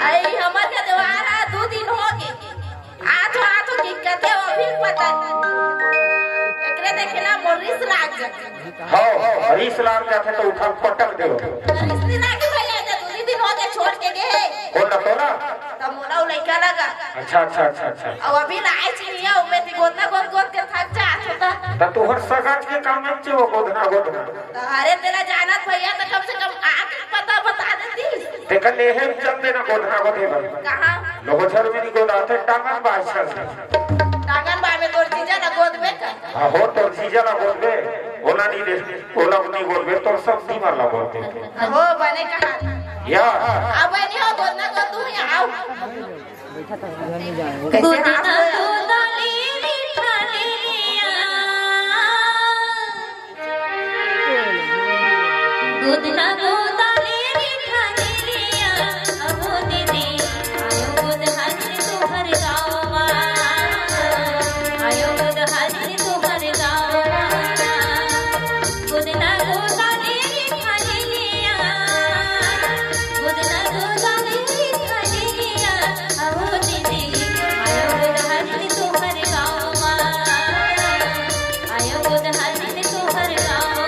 आई हमर के देवारा 2 दिन हो गए आठो आठो की कते अभी पता एकरे देखेला मोरिस लाग जात हो रिस लाग जात तो उठा पटक देओ रिस लाग भैया 2 दिन हो गए छोड़ के गए कौन ना तोला तब मोला लइका लगा अच्छा अच्छा अच्छा अच्छा अब अभी लाए छिया उमे ती गोदना गोद के थक जा होता त तोहर सगात के काम में छो गोदना अरे तेरा जानत भैया तो कम से कम आके पता बता देती देखा लेहे चल देना गोदना कहां लोहझर में नहीं गोदाते टांगन बाछल टांगन बा में तोर चीजा ना गोद में का हां हो तोर चीजा ना गोद में ओला नहीं दे ओला नहीं गोद में तोर सब दी मारला गोद में हो बने कहां या अब नहीं हो गोदना को तू आओ बैठा तो नहीं जाए गोदना गोदली लिया गोदना गोदली लिया अब दीदी आयो गोद हाजिर तोहर गावा आयो गोद हाजिर तोहर गावा गोदना गोदली लिया गोदना गोदली लिया अब दीदी आयो गोद हाजिर तोहर गावा आयो गोद हाजिर तोहर गावा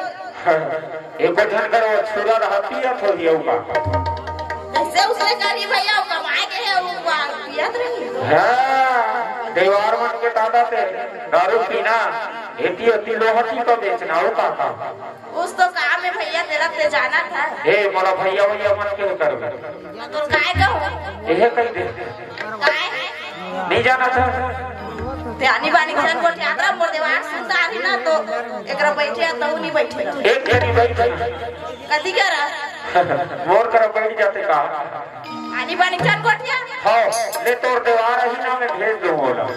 एक जन करो छुरा रहती है थोड़ी होगा कैसे उसने करी भैया कमाए के है वो पियत रही हां देवार मन के दादा ते दारू पीना एती अति लोहटी तो बेचना हो का उस तो काम में भैया तेरा ते जाना था ए मोला भैया भैया मन के कर तो काय कहो एहे कह दे काय नहीं जाना था ते आनी बानी जन को यात्रा मोर देवार सुनता आनी ना तो एकरा बैठे तो नहीं बैठे एक घड़ी बैठ कदी करा मोर कर बैठ जाते का आनी बानी जन कोठिया हां ले तोर देवार ही ना में भेज दो बोला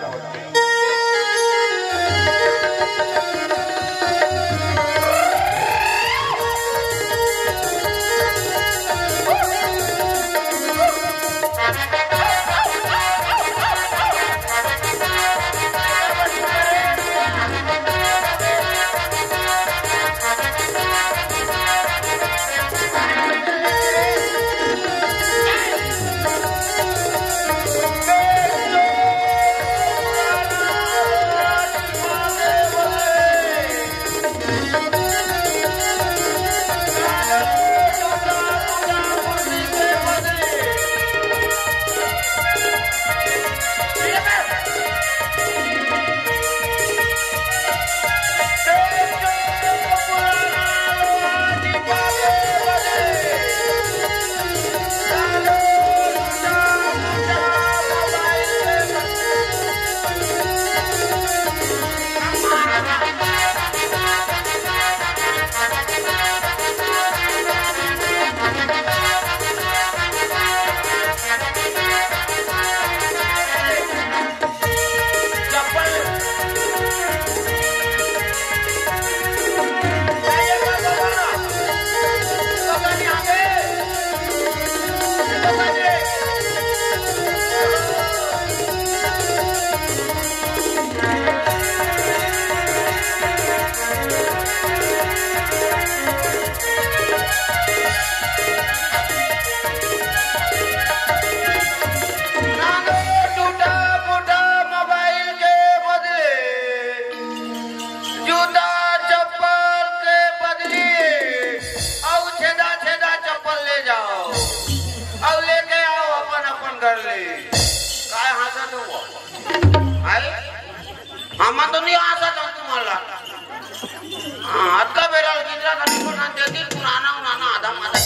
बेरल गिंजरा धनी को ना देती पुराना उनाना आधा मादा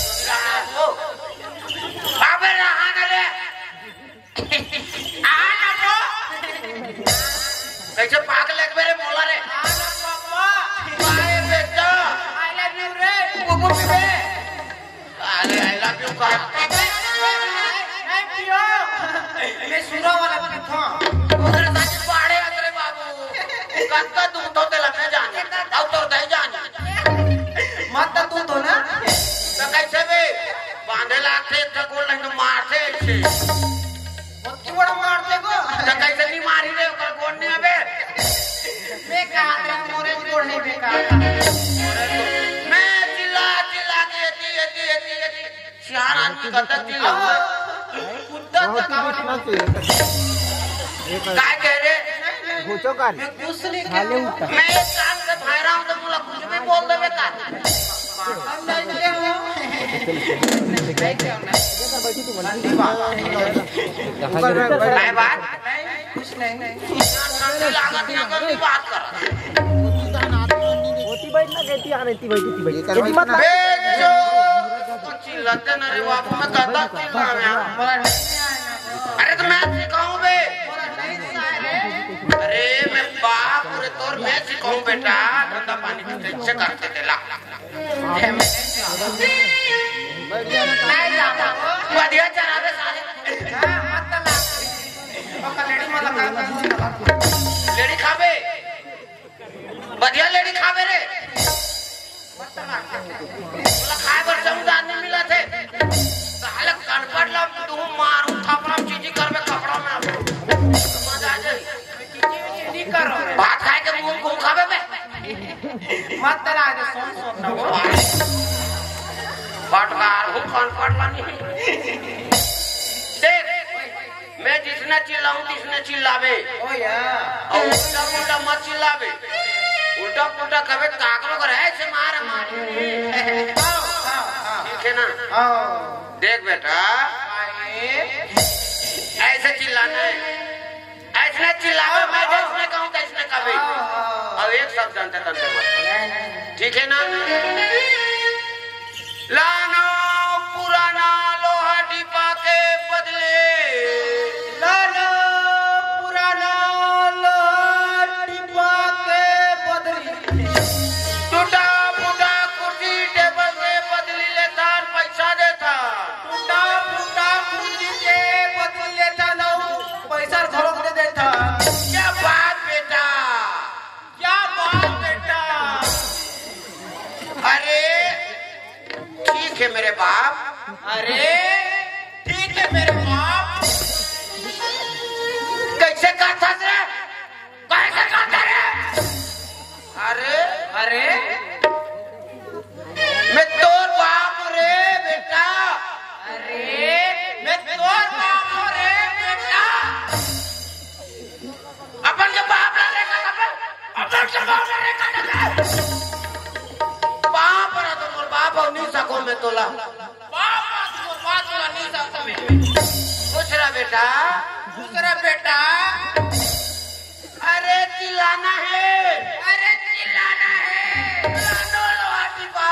वो अबे रहा न ले आ ना वो कैसे पागल एक बेरे बोला रे आ ना पापा बाय बेटा आई लव यू रे बुबू बे अरे आई लव यू का थैंक यू मैं सुरा वाला था उधर जाके पहाड़े अंदर बाबू कत्ता तू तो तेला मैं जाने अब तो दे जाने मत तू तो ना तो कैसे बे बांधे लाते ठकोल नहीं तो मारते ऐसे मत बड़ा मारते को तो कैसे नहीं मारी रे ओकर गोड़ नहीं अबे मैं कहां रे मोरे गोड़ नहीं बेकार मैं चिल्ला चिल्ला के ती सियार आदमी कत्ता चिल्ला कुत्ता तो काय कह रे पूछो कर मैं कुछ नहीं मैं एक काम से भाई रहा हूं तो मुझे कुछ भी बोल देवे का नहीं बात कुछ नहीं लागत बात कर होती बैठ ना कहती आ रहती बैठी थी बैठी कर मत बेचो चिल्लाते ना रे बाप मैं कहता चिल्ला अरे तो मैं सिखाऊं बे अरे मैं बाप रे तोर मैं सिखाऊं बेटा गंदा पानी में कैसे करते तेला नहीं जाता बढ़िया चला दे साले मत ला ओका लेडी मत लगा लेडी खाबे बढ़िया लेडी खाबे रे मत ला बोला खाए पर समुदाय नहीं मिला थे साले कनपट ला तू मारू थपड़ा चीजी करबे कपड़ा में मजा आ जाए चीजी करो भात खाए के मुंह को खाबे बे मत ला दे सोन ना वो पटकार हूं कनपट ला नहीं देख मैं जिसने चिल्लाऊं तिसने चिल्लावे ओ यार और उल्टा मत चिल्लावे उल्टा पुल्टा कबे काकरो कर ऐसे मार ठीक है ना देख बेटा ऐसे चिल्लाना है ऐसे चिल्लावे मैं जैसे कहूं तैसे कबे अब एक शब्द जानते तंते मत ठीक है ना लानो पुराना लोहा डिपा के बदले लानो पुराना लोहा डिपा के बदले टूटा फूटा कुर्सी टेबल से बदली लेता पैसा देता टूटा फूटा कुर्सी के बदली लेता ना पैसा घरों दे देता क्या बात बेटा अरे ठीक है मेरे बाप अरे ठीक है मेरे बाप कैसे कहता रे कैसे कहता रे अरे अरे मैं तोर बाप रे बेटा अरे मैं तोर बाप रे बेटा अपन के बाप ला लेगा अपन के बाप ला लेगा बाप रा तो मोर बाप और नहीं सको मैं तोला बाप तोला नहीं सकता मैं दूसरा बेटा अरे चिल्लाना है लानो लोहा टिपा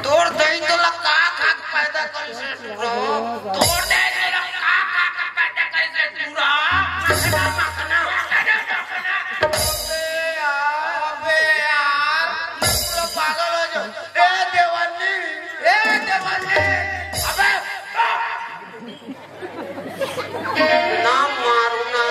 तोड़ दही तो लगा खा पैदा कर से तोड़ दे लगा खा पैदा कर से पूरा मखना अबे यार पूरा पागल हो जाओ ए देवानी अबे ना मारू ना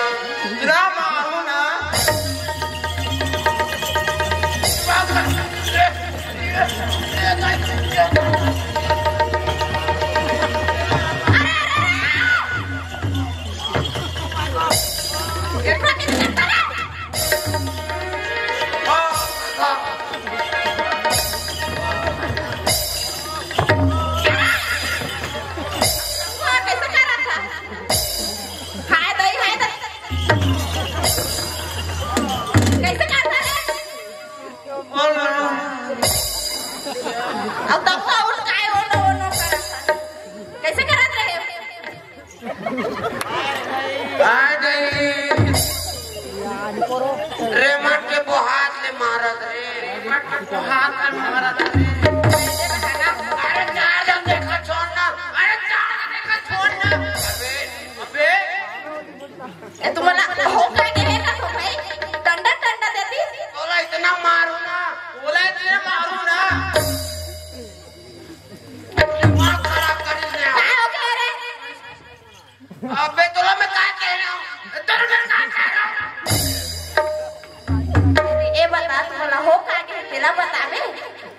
रेमट के बोहात ले मारत रे रेमट के बोहात ले मारत रे अरे चार जन देखा छोड़ना अरे चार जन देखा छोड़ना अबे ए तुम्हाला हो काय गेले का तो भाई टंडा टंडा देती बोला इतना मारू ना दिमाग खराब कर दे काय हो गया रे अबे तोला मैं क्या कह रहा हूँ तेरे में क्या कह रहा हूँ ए बता तुम्हाला हो काय गेले तेला बतावे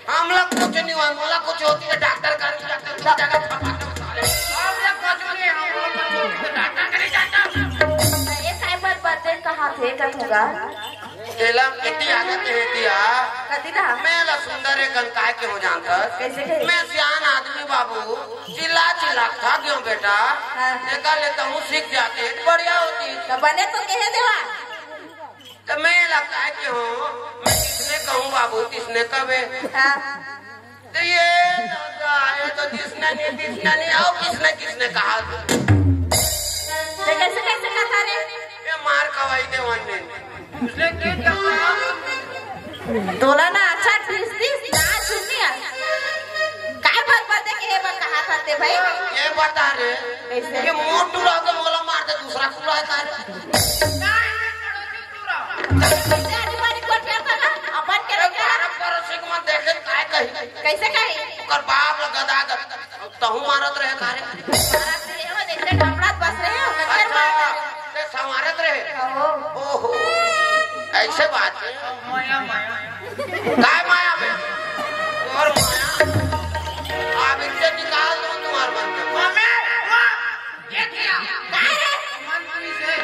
हम लोग कुछ नहीं हुआ मोला कुछ होती है डॉक्टर का डॉक्टर की जगह हम लोग कुछ नहीं हम लोग कुछ होती है डॉक्टर नहीं जाता ये काय बर्तन कहाँ थे का तुगा केला कितनी आदत है दिया कदी ना मैं ला सुंदर है गंकाय के हो जानता कैसे मैं सियान आदमी बाबू चिल्ला चिल्ला था क्यों बेटा देखा लेता हूँ सीख जाते बढ़िया होती तो बने तो कह देवा तो मैं लगता है कि हूँ मैं किसने कहूँ बाबू किसने कबे तो ये आए तो जिसने नहीं आओ किसने किसने कहा कैसे कैसे कहा रे ये मार खवाई दे वनने उसने क्या कहा तोला ना अच्छा तीस ना सुनिया काय बात के ये कहा था ते भाई ये बता रे कैसे ये मोटू रह के मोला मार दे दूसरा खुला है तारे कैसे कही कर बाप लगा दागत तहु मारत रहे कारे जैसे कपड़ा बस रहे हो अच्छा ते संवारत रहे ओहो ऐसे बात है माया माया काय माया में और माया आप इनसे निकाल दो तुम्हारे मन में मामे ये क्या मन से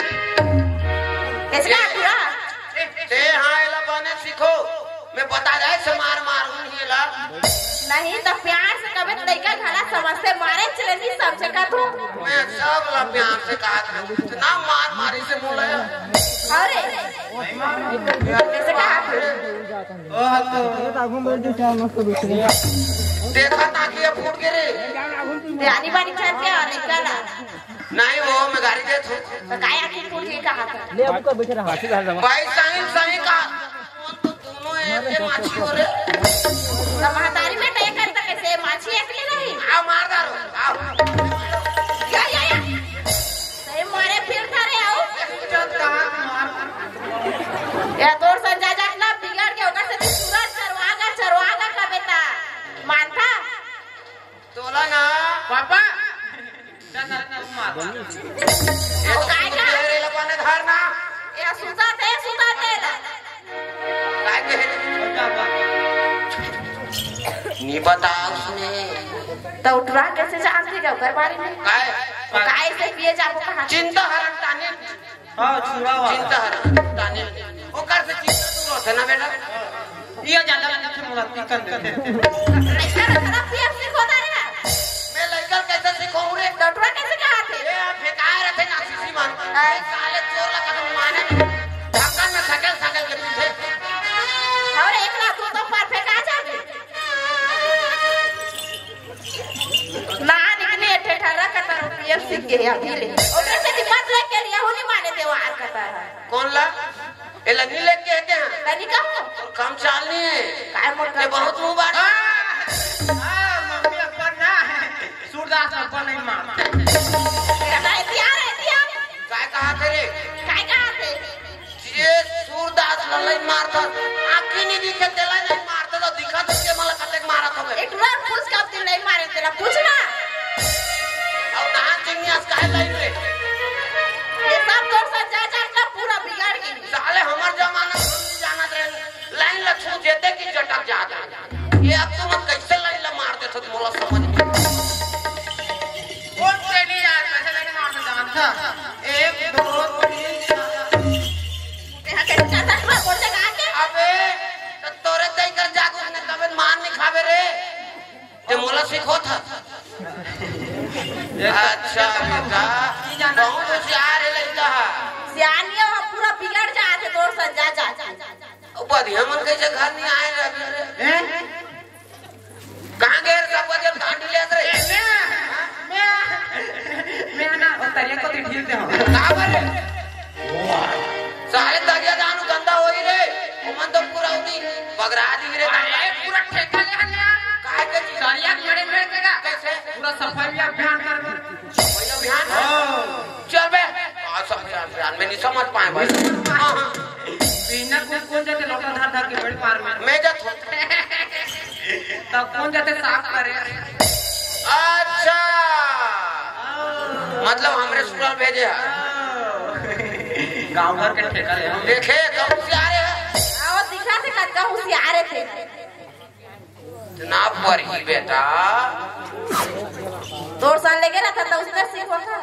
कैसे कहा ते हाँ इला बने सीखो मैं बता जाए से मार हिला नहीं तो प्यार से कभी लड़का घाला समझते मारे चले नहीं समझे का तू मैं सब ला प्यार से कहा था इतना मार मारी से बोला अरे कैसे कहा देखा था कि ये फूट गिरे रानी बानी चल के निकला नहीं वो मैं गाड़ी दे थी तो काय आखिर फूट के कहा था ले अब को बैठे रहा हाथी घर भाई सही का दोनों ऐसे माछी हो रहे तो महतारी में तय करता कैसे माछी अकेले नहीं आओ मार डालो आओ या सही मारे फिर थारे आओ या तोर संजा जाकला बिगड़ के ओकर से सूरज चरवागा का बेटा मानता तोला ना पापा ये काय का रे लगाने धरना या सुता थे काय के नहीं बता उसने तो उठवा कैसे जानती का ओकर बारे में काय से पिए जाबो कहां चिंता हरण ताने हां छुरावा चिंता हरण ताने ओकर से चिंता दूर होते ना बेटा ये ज्यादा से मुलाकात कर दे ऐसा खराब पिए सिखोता रे मैं लड़का कैसे सिखाऊं रे डॉक्टर कैसे कहा थे ये फेकाए रहते ना सीसी मान साले चोर लगा तो माने ढक्कन में सकल के पीछे और एक लाख तो परफेक्ट आ जाए ना निकले ठेठरा कटर पिए सीख गए अभी ले और कैसे दिमाग लेके लिया हो नहीं माने देवा आर कटर कौन ला ये लगनी लेके कहते हैं तनी का और काम चालनी है काय मोर ये बहुत मुंह बात मम्मी अब्बा ना सूरदास अब्बा नहीं मार काय कहा थे रे ये सूरदास ललाई मारता आखी नहीं दिखे तेला नहीं मारता तो दिखा तो के मला कते मारा था मैं एक बार पूछ कब दिन नहीं मारे तेरा पूछना और कहां चिंगियास काहे लाई रे ये सब तोर सजा का पूरा बिगाड़ गई साले हमार जमाना में नहीं जाना रे लाइन लछू जेते की जटक जाता ये अब तुम कैसे लाइन ला मारते थे मोला समझ नहीं कौन से नहीं यार कैसे लाइन मारते जानता 1 2 3 अबे तो तोरे तय कर जागो ने कबे मान नहीं खावे रे ते मोला सिखो था अच्छा बेटा बहुत होशियार है लड़का सियानिया पूरा बिगड़ जाते तोर सजा जा बढ़िया मन कैसे घर नहीं आए रे कहां गए सब बजट काट ले रे मैं ना तरिया को ठीक दे का करे साले तरिया दानु गंदा हो पूरा ठेका ले हनिया काहे के सरिया मेरे मेरे केगा कैसे पूरा सफाई अभियान कर सफाई अभियान चल बे सफाई अभियान में नहीं समझ पाए भाई बिना कौन जाते लोटा धार धार के बड़ी मार में मैं जात तब कौन जाते साफ करे अच्छा मतलब हमरे सुरल भेजे है गांव घर के ठेका ले देखे कब से आ रहे हैं आओ दिखा से कब होशियार थे ना पर ही बेटा तोर साल लेके ना था तो उसने सीखा था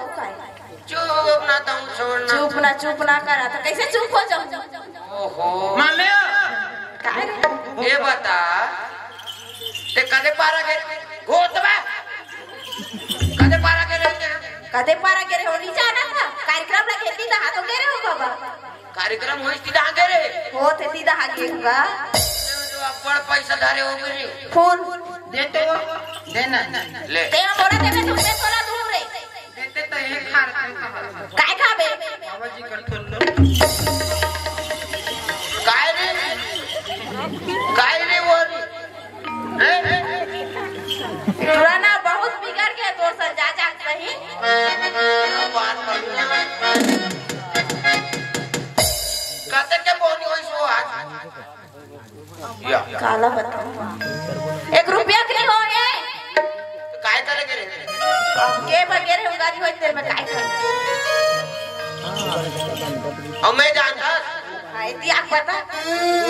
चुप ना तुम छोड़ना चुप ना करा था कैसे चुप हो जाऊं ओहो मान ले ये बता ते कदे पारा के घोटवा कदे पारा के रहते हैं कदे पारा के हो नीचे आना था कार्यक्रम लगे थी दा तो गेरे हो बाबा कार्यक्रम होई थी दा गेरे हो थे थी दा गेगा जो बड़ पैसा धारे हो गई फूल देते हो देना ले ते मोरा देवे तुम पे थोड़ा दूर रे देते तो एक खार काय खाबे बाबा जी कर ठोल काय रे वो पुराना बहुत बिगड़ गया तोर सर जा सही बात कहते के बोनी होई सो आज या काला बता 1 रुपया के हो ये काय करे के रे के बगैर हम गाड़ी होई तेरे में काय कर और मैं जानता आई ती आप बता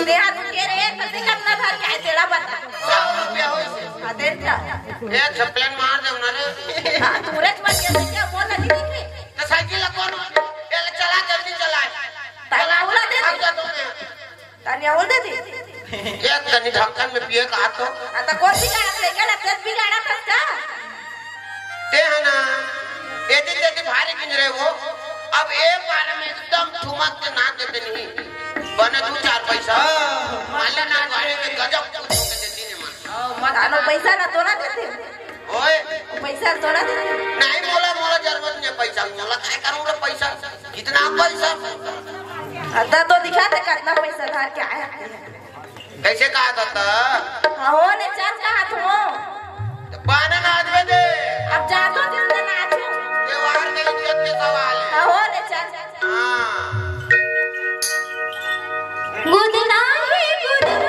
दे हाथ के रे कते करना था क्या तेरा बता 100 रुपया होई से हां दे जा एक छप्पन मार दे ना रे हां तुरंत मत के क्या बोला नहीं दिखे तो साइकिल कौन पहले चला जल्दी चला तानाउला दे तानियाउल दे एक तनी ढक्कन में पिए का तो आता कौन बिगाड़ा लेके ना प्लस बिगाड़ा फसका ते है ना यदि यदि भारी गिन रहे हो अब एक बार में एकदम ठुमक के ना देते नहीं बने 2-4 पैसा माले ना गाड़ी में गजब कुछ के देती ने मन आनो पैसा ना तो ना देते ओए पैसा तो ना देते नहीं मोला जरूरत नहीं पैसा मोला काय करूं रे पैसा कितना पैसा आता तो दिखा दे कितना पैसा धार के आया कैसे कहा था हां हो ने चार कहा तो बाना नाच में दे अब जा तो दिन नाच त्योहार के इज्जत के सवाल है हां हो ने चार हां गुदना ही गुदना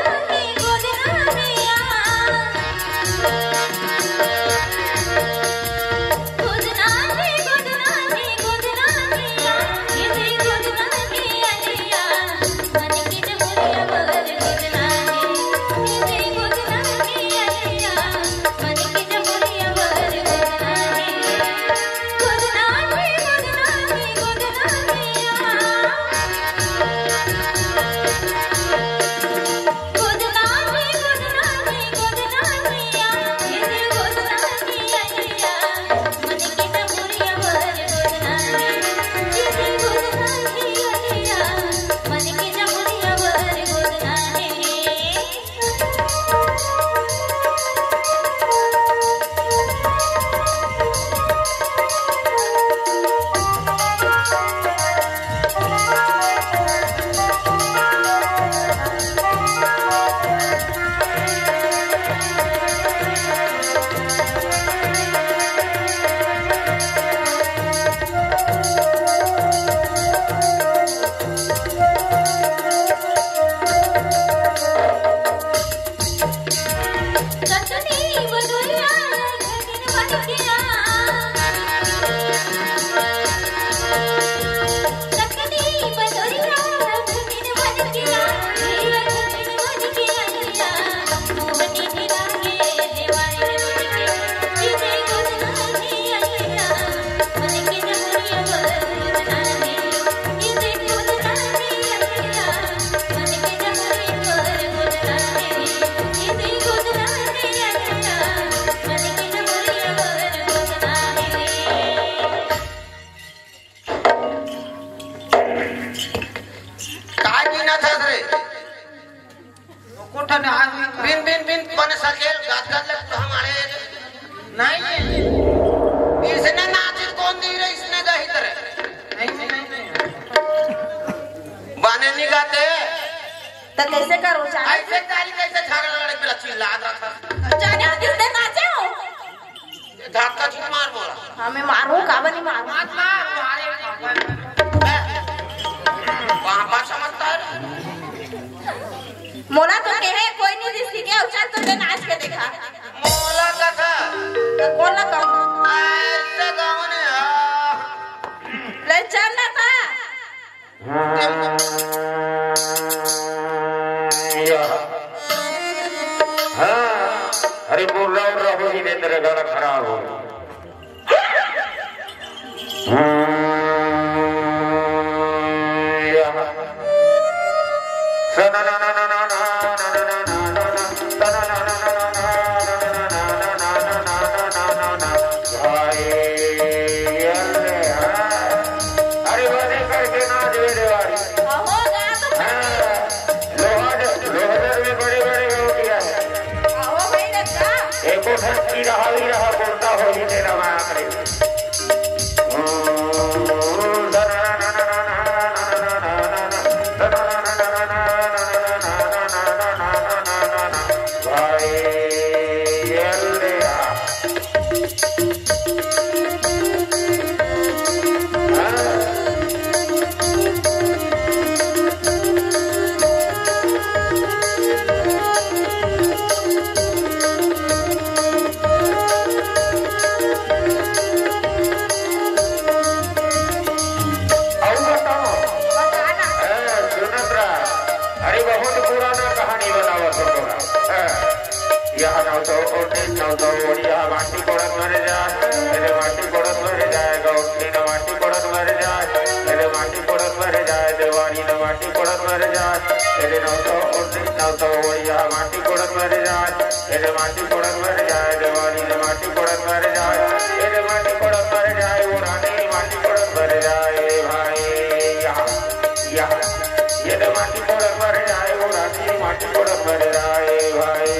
तो कैसे करूं ऐसे गाली कैसे झगड़ा लड़े पे क्या चिल्ला रहा था? जाने हो किस दिन नाचे हो? धक्का क्यों मार बोला? हमें मारू काबा नहीं मारू। मत मार पापा समझता है मोला तो कहे कोई नहीं दिखती क्या चल तुझे नाच के देखा। मोला का था कौन लगा? ऐसे गाँव ने ले चल ना था। हाँ अरे बोल रहा हो ही नहीं तेरे गाना खराब हो अरे बने करके नाच मेरे वाली रहा बोलता हो ही तेरा माया करे माटी कोड़त मर जाए मेरे माटी कोड़त मर जाएगा उठनी न माटी कोड़त मर जाए मेरे माटी कोड़त मर जाए देवारी न माटी कोड़त मर जाए मेरे नौ सौ बढ़िया माटी कोड़त मर जाए मेरे माटी कोड़त मर जाए देवारी न माटी कोड़त मर जाए मेरे माटी कोड़त मर जाए वो रानी माटी कोड़त मर जाए भाई यहाँ ये माटी कोड़त मर जाए वो रानी माटी कोड़त मर जाए भाई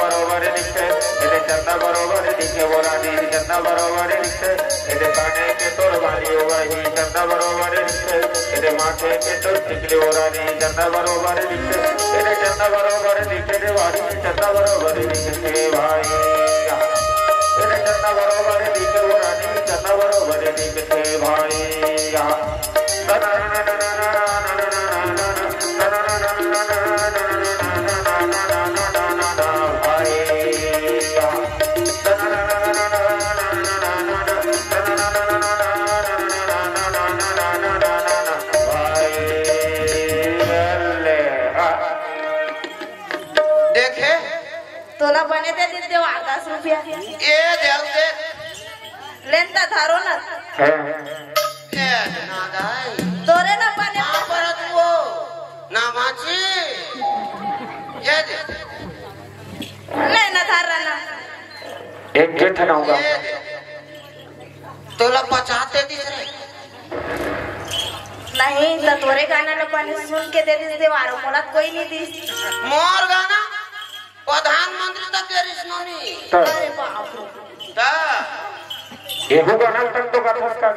बरोबर दिखे चंदा बरोबर दिखे बोला दी चंदा बरोबर दिखे काने के तोर वाली वही चंदा बरोबर दिखे माथे के तोर टिकली बोला दी चंदा बरोबर दिखे चंदा बरोबर दिखे वाली चंदा बरोबर दिखे भाई चंदा बरोबर दिखे बोला दी चंदा बरोबर दिखे भाई तोला बने दे देते 10 रुपया ए देव दे लेंता धारो ना ए ना दाई तोरे ना बने पर तू ना माची ये दे ले ना धारा ना एक गेट हटाऊंगा तोला 50 दे दी रे नहीं तो तोरे गाना न पानी सुन के दे दे वारो मोला कोई नहीं दी मोर गाना प्रधानमंत्री तक के रिश्नोनी अरे बाप रे एहो गाना तक तो कथस का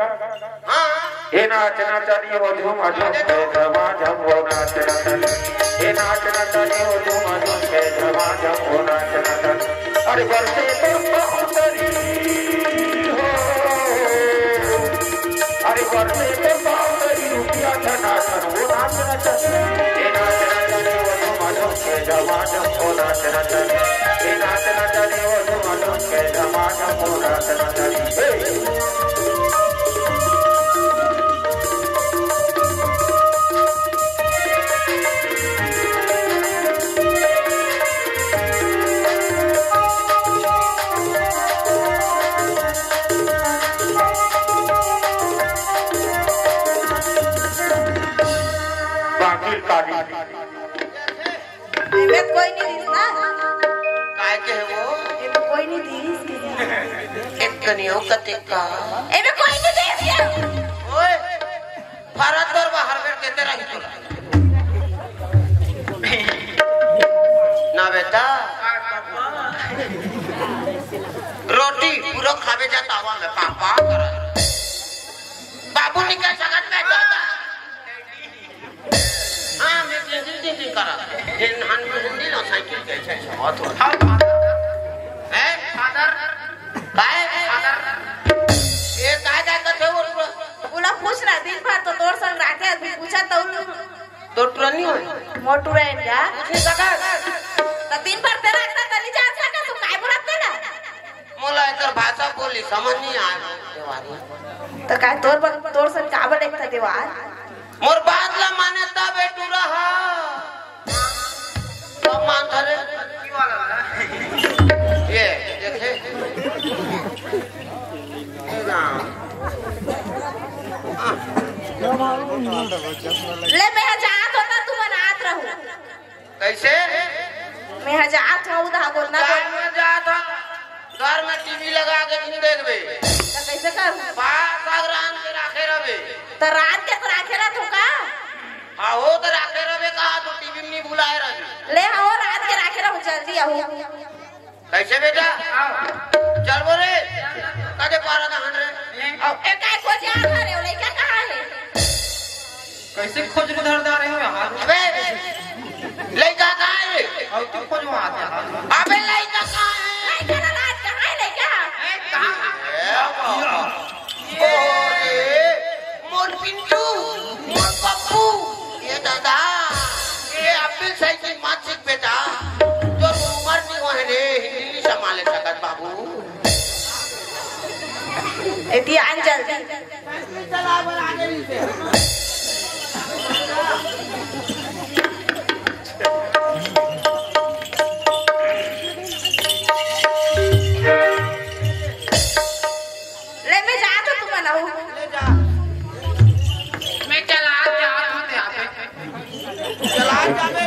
हां ए नाचना चाहिए वो झूम झूम के धमा झम वो नाचना चाहिए ए नाचना चाहिए वो झूम झूम के धमा झम वो नाचना चाहिए अरे बरसे तो बाउंडरी हो अरे बरसे तो बाउंडरी रुपया धना कर वो नाचना चाहिए ए नाचना चाहिए वो झूम झूम के धमा झम वो नाचना चाहिए ए नाचना चाहिए वो झूम झूम के धमा झम वो नाचना चाहिए कनियो कते का एमे कोई नहीं दे दिया ओए भारत और बाहर में कहते रही तो ना बेटा रोटी पूरा खावे जाता हुआ मैं पापा करा बाबू निकल जगत में जाता हाँ मैं जिंदगी करा जिन हिंदी लो साइकिल के छे बहुत हो है फादर काय फादर ये काय जाता थे वो बोला पूछ रहा दिन भर तो तोर संग राखे अभी पूछा तो ट्रनी हो मोटू रहे क्या कुछ नहीं सका तो दिन भर तेरा इतना तली जा सका तू काय बुलाते ना मोला इधर भाषा बोली समझ नहीं आया देवारी तो काय तोर संग काबल एक था देवार मोर बात ला माने ता बेटू रहा सब मान धरे ये देखे ले मैं जात होता तू बनात रहू कैसे मैं जात हूं उधा बोलना घर में जात घर में टीवी लगा के दिन देखबे तो कैसे कर पास अगरान के राखे रहे तो रात के तो राखे रहा तू का हां हो तो राखे रहे कहा तो टीवी में नहीं बुलाए रहे ले हो रात के राखे रहू जल्दी आहू कैसे बेटा चल बोले कदे पारा ना हन रे अब एक काय को जा रहे हो लइका कहां है कैसे खोज उधर जा रहे हो यहाँ अबे लइका कहां है और तुम खोज वहाँ से अबे लइका कहां है लइका रात कहां है लइका ओरे मोर पिंटू मोर पप्पू ये दादा ये अब्दुल सही की मानसिक बेटा जो उम्र नहीं हुआ है रे हिंदी संभाले सकत बाबू एती आन जल्दी चला बना दे से ले मैं जात हूं तू बनाऊ ले जा मैं चला जा चला जावे